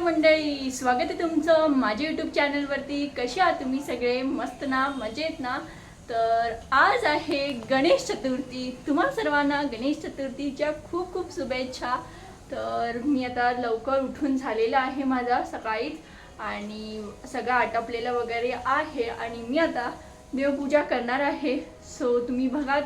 मंडळी, स्वागत आहे तुमचं माझ्या यूट्यूब चॅनलवरती। कसे आहात तुम्ही सगळे? मस्त ना, मजेत ना? तर आज आहे गणेश चतुर्थी। तुम्हा सर्वांना गणेश चतुर्थीच्या खूप खूप शुभेच्छा। तर मी आता लवकर उठून झालेला आहे माझा सकाळीच, आणि सगळं आटपलेलं वगैरे आहे, आणि मी आता देवपूजा करणार आहे। सो तुम्ही बघा।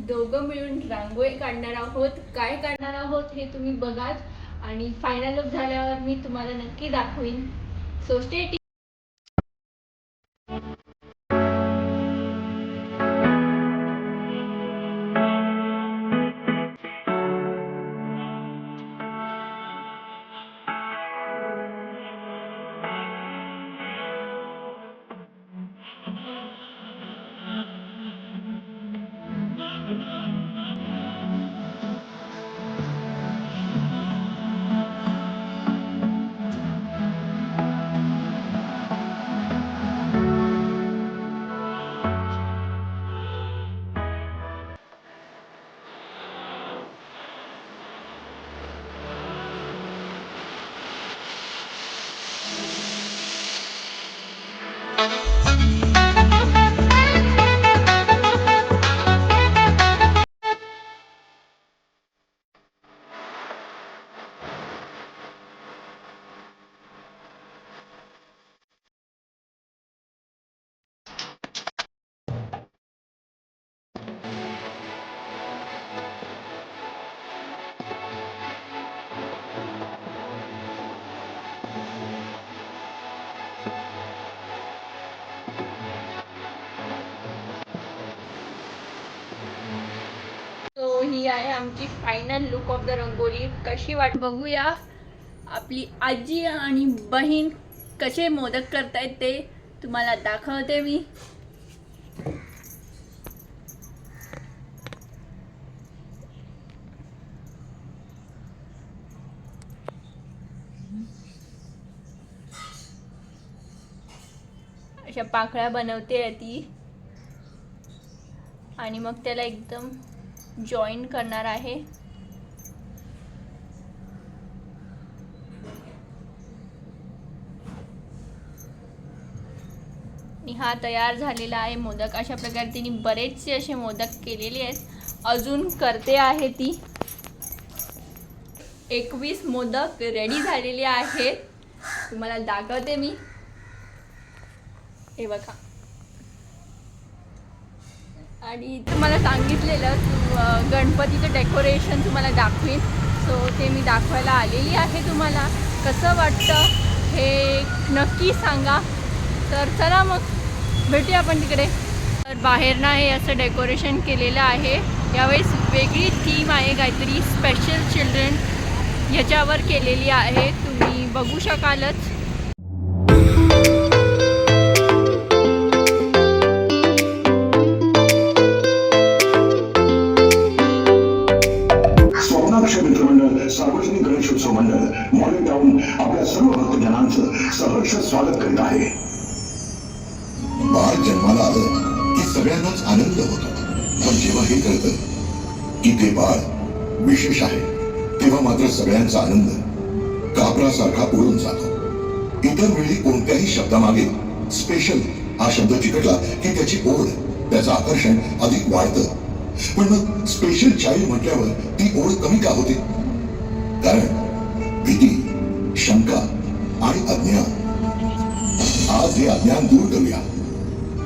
दोघं मिळून रांगोळी काढणार आहोत। काय काढणार आहोत हे तुम्ही बघा, आणि फायनल लुक झाल्यावर मी तुम्हाला नक्की दाखवीन। So stay tuned. तो ही आहे आमची final look of the rangoli. कशी वाट बघूया। आपली आजी आणि बहीण कसे मोदक करतायत ते तुम्हाला दाखवते मी। अशा पाकळ्या बनवते ती, आणि मग त्याला एकदम जॉईन करणार आहे। आणि हा तयार झालेला आहे मोदक। अशा प्रकारे तिने बरेचसे असे मोदक केलेले आहेत, अजून करते आहे ती। 21 मोदक रेडी झालेले आहेत, तुम्हाला दाखवते मी। हे बघा, आणि तुम्हाला सांगितलेलं गणपतीचं डेकोरेशन तुम्हाला दाखवीन। सो ते मी दाखवायला आलेली आहे। तुम्हाला कसं वाटतं हे नक्की सांगा। तर चला मग भेटूया आपण तिकडे। तर बाहेर ना हे असं डेकोरेशन केलेलं आहे। यावेळेस वेगळी थीम आहे, काहीतरी स्पेशल चिल्ड्रन ह्याच्यावर केलेली आहे, तुम्ही बघू शकालच। मित्रमंडळ सार्वजनिक गणेशोत्सव मंडळ मॉडेल टाउन आपल्या सर्व भक्तजनांचं सहर्ष स्वागत करीत आहे। बाळ जन्माला आलं की सगळ्यांनाच आनंद होतो, पण जेव्हा हे कळतं की ते बाळ विशेष आहे, तेव्हा मात्र सगळ्यांचा आनंद कापरासारखा उडून जातो। इतर वेळी कोणत्याही शब्दामागे स्पेशल हा शब्द चिकटला की त्याची ओढ, त्याचं आकर्षण अधिक वाढतं। पण मग स्पेशल चाइल्ड म्हटल्यावर ती ओढ कमी का होते? कारण भीती, शंका आणि अज्ञान। आज हे अज्ञान दूर करूया।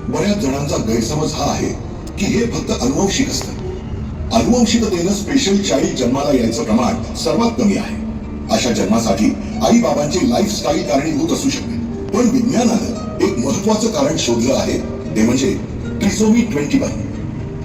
बऱ्याच जणांचा गैरसमज हा आहे की हे फक्त अनुवंशिक असतं। अनुवंशिकतेनं स्पेशल चाइल्ड जन्माला यायचं प्रमाण सर्वात कमी आहे। अशा जन्मासाठी आई बाबांची लाईफस्टाईल कारणीभूत असू शकते, पण विज्ञानानं एक महत्त्वाचं कारण शोधलं आहे, ते म्हणजे ट्रिसोमी 21।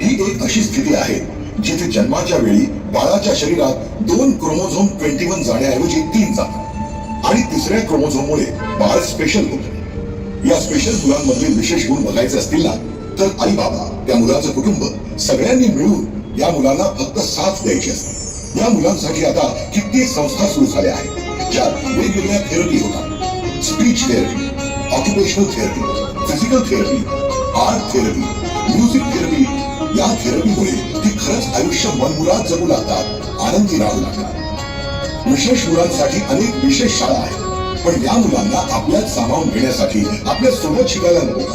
ही एक अशी स्थिती आहे जिथे जन्माच्या वेळी बाळाच्या शरीरात 2 क्रोमोझोम 21 जाण्याऐवजी 3 जातात आणि तिसऱ्या क्रोमोझोममुळे बाळ स्पेशल होतं. या स्पेशल मुलांमधले विशेष गुण बघायचे असतील ना तर आई बाबा त्या मुलाचं कुटुंब सगळ्यांनी मिळून या मुलांना फक्त साथ द्यायची असते. या मुलांसाठी आता कित्येक संस्था सुरू झाल्या आहेत ज्यात वेगवेगळ्या थेरपी होतात. Speech therapy, occupational therapy, physical therapy, art therapy, music therapy. या थेरपीमुळे ती खरंच आयुष्य मनमुराद जगू लागतात, आनंदी राहू लागतात. विशेष मुलांसाठी अनेक विशेष शाळा आहेत पण या मुलांना आपल्यात सामावून घेण्यासाठी आपल्या सोबत शिकायला नको का?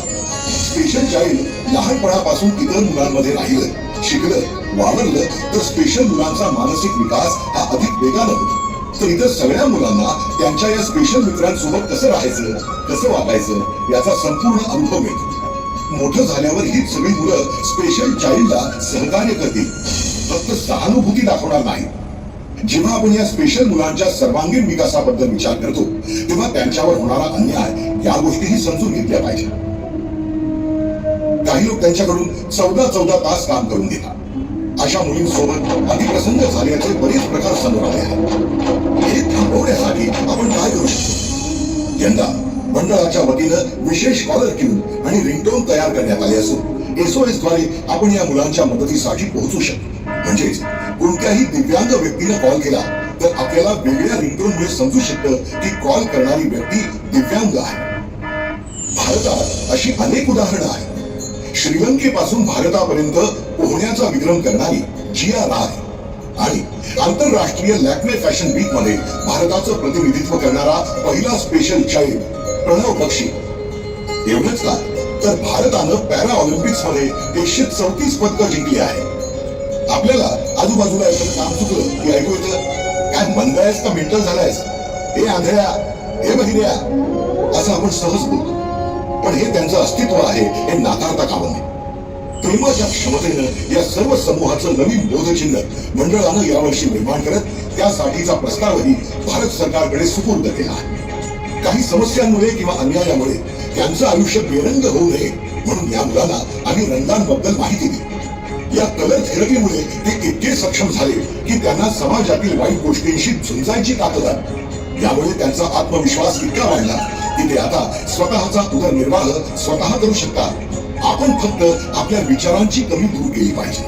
स्पेशल चाइल्ड लहानपणापासून इतर मुलांमध्ये राहिलं, शिकलं, वावरलं तर स्पेशल मुलांचा मानसिक विकास हा अधिक वेगानं होतो. तर इतर सगळ्या मुलांना त्यांच्या या स्पेशल मित्रांसोबत कसं राहायचं, कसं वागायचं याचा संपूर्ण अनुभव मिळतो. मोठं झाल्यावर ही सगळी मुलं स्पेशल चाइल्डला सहकार्य करतील, फक्त सहानुभूती दाखवणार नाही. जेव्हा आपण या स्पेशल मुलांच्या सर्वांगीण विकासाबद्दल विचार करतो तेव्हा त्यांच्यावर होणारा अन्याय या गोष्टीही समजून घेतल्या पाहिजे. काही लोक त्यांच्याकडून 14 तास काम करून घेतात. अशा मुलींसोबत अतिप्रसंग झाल्याचे बरेच प्रकार समोर आले आहेत. हे थांबवण्यासाठी आपण काय करू शकतो? यंदा मंडळाच्या वतीनं विशेष कॉलर ट्यून आणि रिंगटोन तयार करण्यात आले असून SOS द्वारे आपण या मुलांच्या मदतीसाठी पोहोचू शकतो. म्हणजेच कोणत्याही दिव्यांग व्यक्तीनं कॉल केला तर आपल्याला वेगळ्या रिंगटोनमुळे समजू शकतं की कॉल करणारी व्यक्ती दिव्यांग आहे. भारतात अशी अनेक उदाहरणं आहेत. श्रीलंकेपासून भारतापर्यंत पोहण्याचा विक्रम करणारी जिया राय आणि आंतरराष्ट्रीय लॅक्मे फॅशन वीक मध्ये भारताचं प्रतिनिधित्व करणारा पहिला स्पेशल चाइल्ड प्रणव बक्षी. एवढंच का तर भारतानं पॅरा ऑलिम्पिक्स मध्ये 134 पदकं जिंकली आहे. आपल्याला आजूबाजूला एखादं काम चुकलं की ऐकू येतं, काय मंद आहेस का मेंटल झालायस, हे आंधळ्या, हे बहिऱ्या, असं आपण सहज बोलतो. पण हे त्यांचं अस्तित्व आहे हे नाकारता कामा नये. प्रेमाच्या क्षमतेनं या सर्व समूहाचं नवीन बोधचिन्ह मंडळानं यावर्षी निर्माण करत त्यासाठीचा प्रस्तावही भारत सरकारकडे सुपूर्द केला आहे. काही समस्यांमुळे किंवा अन्यायामुळे त्यांचं आयुष्य बेरंग होऊ नये म्हणून या मुलांना आम्ही रंगांबद्दल माहिती दिली. या कलर थेरपीमुळे ते इतके सक्षम झाले की त्यांना समाजातील वाईट गोष्टींशी झुंजायची ताकद आली. यामुळे त्यांचा आत्मविश्वास इतका वाढला की ते आता स्वतःचा उदरनिर्वाह स्वतः करू शकतात. आपण फक्त आपल्या विचारांची कमी दूर केली पाहिजे.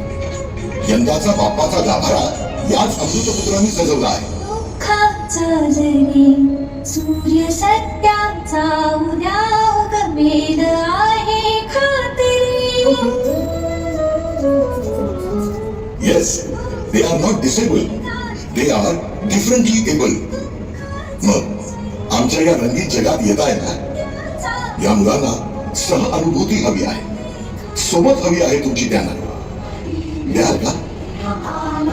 यंदाचा बाप्पाचा गाभारा याच अमृतपुत्रांनी सजवला आहे. सूर्य सत्याचा उद्या उगमेल आहे खात्री. Yes, they are not disabled. They are differently able. मग आमच्या या रंगीत जगात येत आहे ना, या मुलांना सह अनुभूती हवी आहे, सोबत हवी आहे तुमची. त्यांना द्याल का?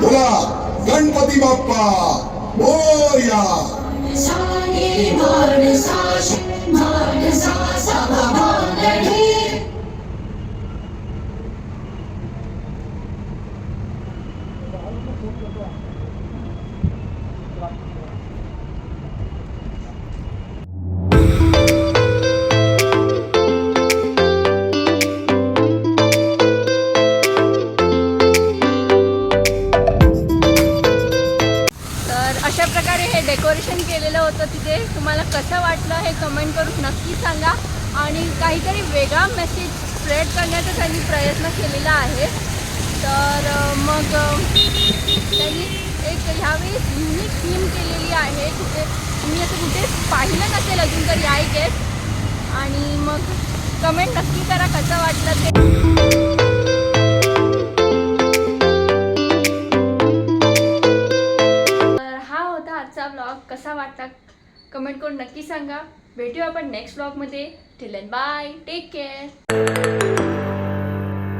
बोला गणपती बाप्पा मोरया. अशा प्रकारे हे डेकोरेशन केलेलं होतं तिथे. तुम्हाला कसं वाटलं हे कमेंट करून नक्की सांगा. आणि काहीतरी वेगळा मेसेज स्प्रेड करण्याचा त्यांनी प्रयत्न केलेला आहे. तर मग त्यांनी एक ह्यावेळेस युनिक थीम केलेली आहे. कुठे तुम्ही असं कुठे पाहिलं नसेल अजून तरी आय गेस. आणि मग कमेंट नक्की करा कसं वाटलं ते. ब्लॉग कसा वाटला कमेंट करून नक्की सांगा. भेटूया आपण नेक्स्ट ब्लॉगमध्ये. Till then bye, take care.